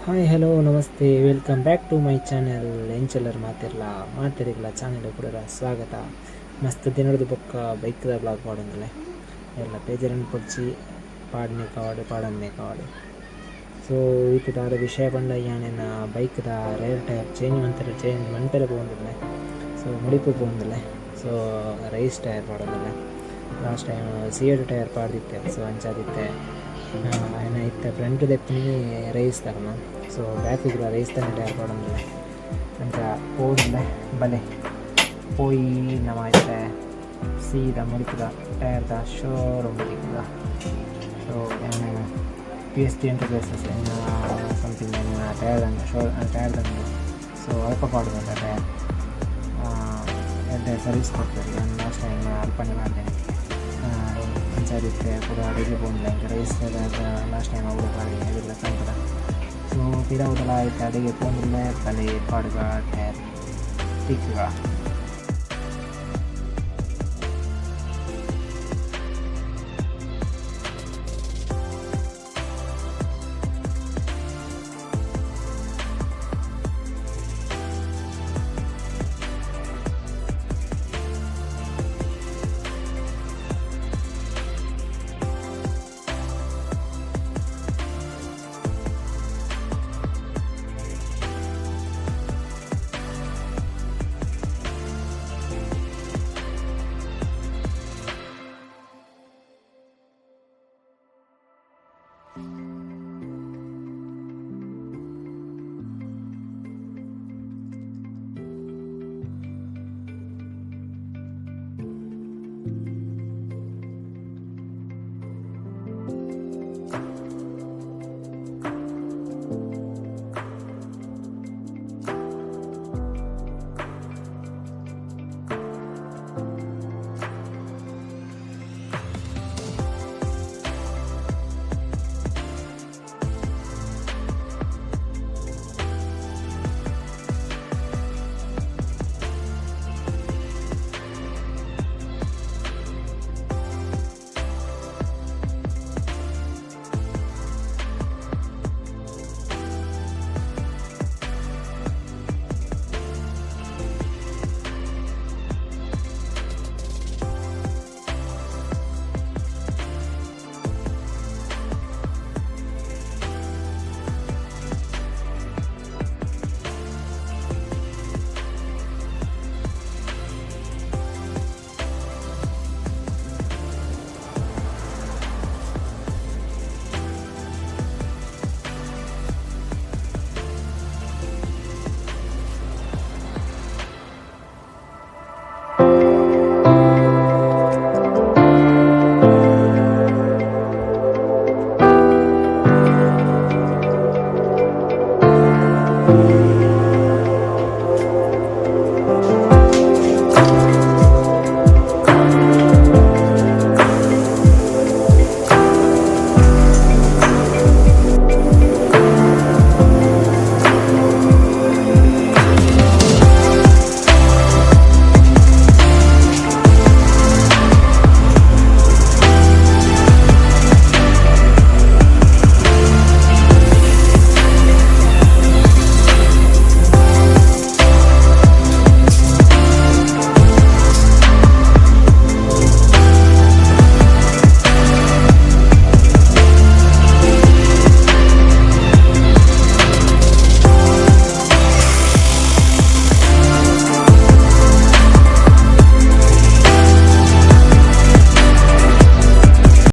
Hi hello ನಮಸ್ತೆ welcome back to my channel ಎಂಚೆಲ್ಲರು ಮಾತಿರಲ್ಲ ಚಾನೆಲ್ ಕೂಡ ಸ್ವಾಗತ. ಮಸ್ತ್ ದಿನದ ಬೊಕ್ಕ ಬೈಕ್ದ ಬ್ಲಾಗ್ ಪಾಡೊಂದುಲ್ಲೆ ಎಲ್ಲ ಬೇಜಾರನ್ನು ಪೊಡ್ಚಿ ಪಾಡನೆ ಕಾವಾಡು. ಸೊ ಈತ ದಾದ ವಿಷಯ ಬಂದ ಯಾನೇನು ಬೈಕ್ದ ರೇರ್ ಟೈರ್ ಚೇಂಜ್ ಮಂತರೆ പോകുന്നില്ലേ. ಸೊ ಮುಡಿಪು പോകുന്നില്ലേ. ಸೊ ರೈಸ್ ಟೈರ್ ಪಾಡೋದಿಲ್ಲ. ಲಾಸ್ಟ್ ಟೈಮ್ C8 ಟೈರ್ ಪಾಡ್ದಿತ್ತೆ. ಸೊ ಅಂಚಾದಿತ್ತೆ ಇತ್ತೆ ಫ್ರಂಟ್ ದೆಪ್ಪನಿ ರೈಸ್ ತರಮ. ಸೊ ಬ್ಯಾಕಿಗೆ ರೈಸ್ തന്നെ ಟೈರ್ ಪಾಡೋದಿಲ್ಲ ಅಂತ പോകുന്നില്ല ಬಲೆ പോയി ನಮ್ಮತ್ತೆ ಸೀದಾ ಮುಡಿಪುದ ಟೈರ್ದ ಶೋರೂಮ್ ಬದಿಕ್ಕಿದ. ಸೊ ಏನು PST ಎಂಟರ್ಪ್ರೈಸಸ್ ಸಮಥಿಂಗ್ ಟೈರ್ದಂಗೆ ಸೊ ಅಲ್ಪ ಪಾಡೋದಲ್ಲ ಟೈರ್ ಎರಡು ಸರ್ವಿಸ್ ಕೊಡ್ತಾರೆ. ನಾನು ಲಾಸ್ಟ್ ಟೈಮ್ ಅಲ್ಪನೆ ಮಾಡ್ತೇನೆ ಅಂಚಾದಿತ್ತೆ ಕೂಡ ಅಡಿಗೆ പോകുന്നിಲ್ಲ. ಇಂಕ ರೈಸ್ ಲಾಸ್ಟ್ ಟೈಮ್ ಅವರು ಪಾಡಿ ಅದೆಲ್ಲ ಕಂಪದ. ಸೊ ಪಿರಾವುದೆಲ್ಲ ಆಯ್ತು ಅಡಿಗೆ പോകുന്നിಲ್ಲ ಬಲೆ ಪಾಡುಗ ಟೈರ್ ಟಿಕ್ಗಳ